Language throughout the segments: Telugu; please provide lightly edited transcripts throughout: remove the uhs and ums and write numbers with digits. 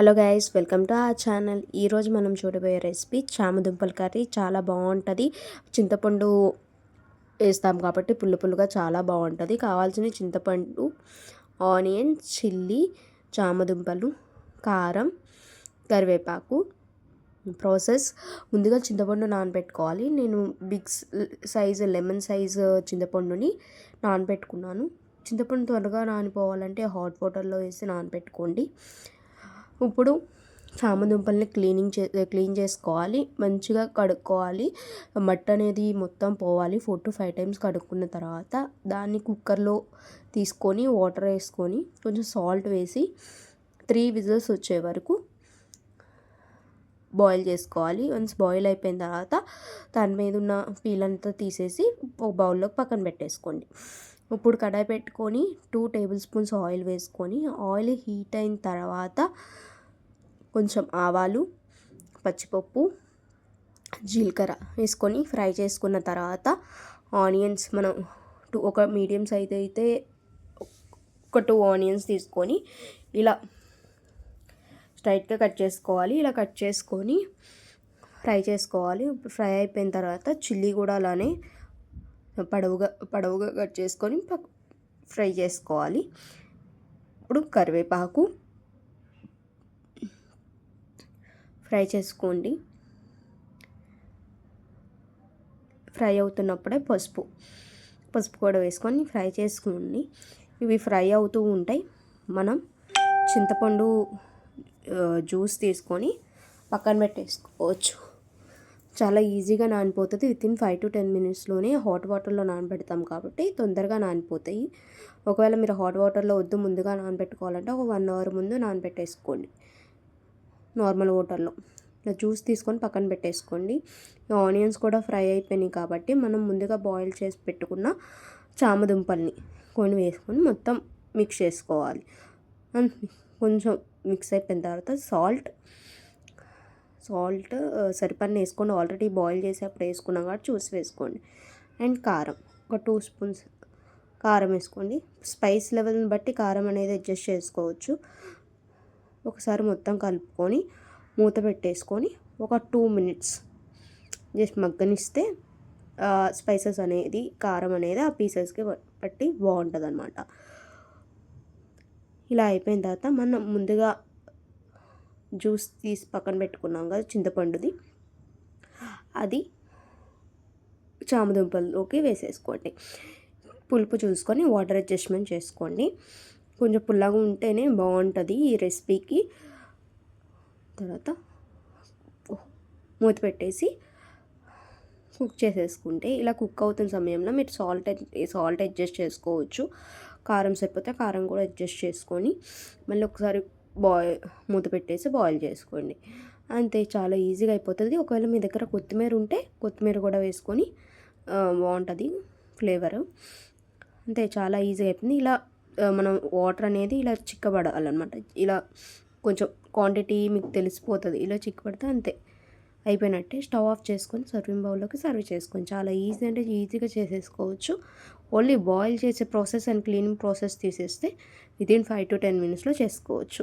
Hello guys, welcome to our channel. ఈరోజు మనం చూడబోయే రెసిపీ చామదుంపల కర్రీ. చాలా బాగుంటుంది. చింతపండు వేస్తాం కాబట్టి పులుగా చాలా బాగుంటుంది. కావాల్సిన చింతపండు, ఆనియన్స్, చిల్లీ, చామదుంపలు, కారం, కరివేపాకు. ప్రాసెస్: ముందుగా చింతపండు నానబెట్టుకోవాలి. నేను బిగ్ సైజు లెమన్ సైజు చింతపండుని నానబెట్టుకున్నాను. చింతపండు త్వరగా నానిపోవాలంటే హాట్ వాటర్లో వేసి నానబెట్టుకోండి. ఇప్పుడు చామదుంపల్ని క్లీన్ చేసుకోవాలి. మంచిగా కడుక్కోవాలి. మట్టి అనేది మొత్తం పోవాలి. 4 to 5 times కడుక్కున్న తర్వాత దాన్ని కుక్కర్లో తీసుకొని వాటర్ వేసుకొని కొంచెం సాల్ట్ వేసి 3 whistles వచ్చే వరకు బాయిల్ చేసుకోవాలి. వన్స్ బాయిల్ అయిపోయిన తర్వాత దాని మీద ఉన్న పీల్ అంతా తీసేసి ఒక బౌల్లోకి పక్కన పెట్టేసుకోండి. ఇప్పుడు కడాయి పెట్టుకొని 2 tablespoons ఆయిల్ వేసుకొని ఆయిల్ హీట్ అయిన తర్వాత కొంచెం ఆవాలు, పచ్చిపప్పు, జీలకర్ర వేసుకొని ఫ్రై చేసుకున్న తర్వాత ఆనియన్స్ ఒక మీడియం సైజ్ అయితే ఒక 2 ఆనియన్స్ తీసుకొని ఇలా స్ట్రైట్గా కట్ చేసుకోవాలి. ఇలా కట్ చేసుకొని ఫ్రై చేసుకోవాలి. ఫ్రై అయిపోయిన తర్వాత చిల్లీ కూడా అలానే పొడవుగా కట్ చేసుకొని ఫ్రై చేసుకోవాలి. ఇప్పుడు కరివేపాకు ఫ్రై చేసుకోండి. ఫ్రై అవుతున్నప్పుడే పసుపు కూడా వేసుకొని ఫ్రై చేసుకోండి. ఇవి ఫ్రై అవుతూ ఉంటాయి. మనం చింతపండు జ్యూస్ తీసుకొని పక్కన పెట్టేసుకోవచ్చు. చాలా ఈజీగా నానిపోతుంది. వితిన్ 5 to 10 minutesలోనే హాట్ వాటర్లో నానబెడతాం కాబట్టి తొందరగా నానిపోతాయి. ఒకవేళ మీరు హాట్ వాటర్లో వద్దు ముందుగా నానబెట్టుకోవాలంటే ఒక 1 hour ముందు నానబెట్టేసుకోండి. నార్మల్ వాటర్లో ఇలా జ్యూస్ తీసుకొని పక్కన పెట్టేసుకోండి. ఆనియన్స్ కూడా ఫ్రై అయిపోయినాయి కాబట్టి మనం ముందుగా బాయిల్ చేసి పెట్టుకున్న చామదుంపల్ని వేసుకొని మొత్తం మిక్స్ చేసుకోవాలి. కొంచెం మిక్స్ అయిపోయిన తర్వాత సాల్ట్ సరిపడిన వేసుకోండి. ఆల్రెడీ బాయిల్ చేసేప్పుడు వేసుకున్నాం కాబట్టి చూసి వేసుకోండి. అండ్ కారం ఒక 2 spoons కారం వేసుకోండి. స్పైస్ లెవెల్ని బట్టి కారం అనేది అడ్జస్ట్ చేసుకోవచ్చు. ఒకసారి మొత్తం కలుపుకొని మూత పెట్టేసుకొని ఒక 2 minutes జస్ట్ మగ్గనిస్తే స్పైసెస్ అనేది కారం అనేది ఆ పీసెస్కి పట్టి బాగుంటుంది అన్నమాట. ఇలా అయిపోయిన తర్వాత మనం ముందుగా జ్యూస్ తీసి పక్కన పెట్టుకున్నాం కదా చింతపండుది, అది చామదుంపల్లోకి వేసేసుకోండి. పులుపు చూసుకొని వాటర్ అడ్జస్ట్మెంట్ చేసుకోండి. కొంచెం పుల్లగా ఉంటేనే బాగుంటుంది ఈ రెసిపీకి. తర్వాత మూత పెట్టేసి కుక్ చేసేసుకుంటే ఇలా కుక్ అవుతున్న సమయంలో మీరు సాల్ట్ అడ్జస్ట్ చేసుకోవచ్చు. కారం సరిపోతే కారం కూడా అడ్జస్ట్ చేసుకొని మళ్ళీ ఒకసారి మూత పెట్టేసి బాయిల్ చేసుకోండి. అంతే, చాలా ఈజీగా అయిపోతుంది. ఒకవేళ మీ దగ్గర కొత్తిమీర ఉంటే కొత్తిమీర కూడా వేసుకొని బాగుంటుంది ఫ్లేవర్. అంతే, చాలా ఈజీ అయిపోయింది. ఇలా మనం వాటర్ అనేది ఇలా చిక్కబడాలన్నమాట. ఇలా కొంచెం క్వాంటిటీ మీకు తెలిసిపోతుంది. ఇలా చిక్కబడితే అంతే అయిపోయినట్టే. స్టవ్ ఆఫ్ చేసుకొని సర్వింగ్ బౌల్లోకి సర్వ్ చేసుకొని చాలా ఈజీ అంటే ఈజీగా చేసేసుకోవచ్చు. ఓన్లీ బాయిల్ చేసే ప్రాసెస్ అండ్ క్లీనింగ్ ప్రాసెస్ తీసేస్తే వితిన్ 5 to 10 minutesలో చేసుకోవచ్చు.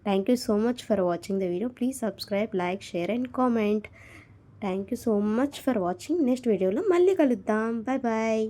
Thank you so much for watching the video. Please subscribe, like, share and comment. Thank you so much for watching. Next వీడియోలో మళ్ళీ కలుద్దాం. Bye bye.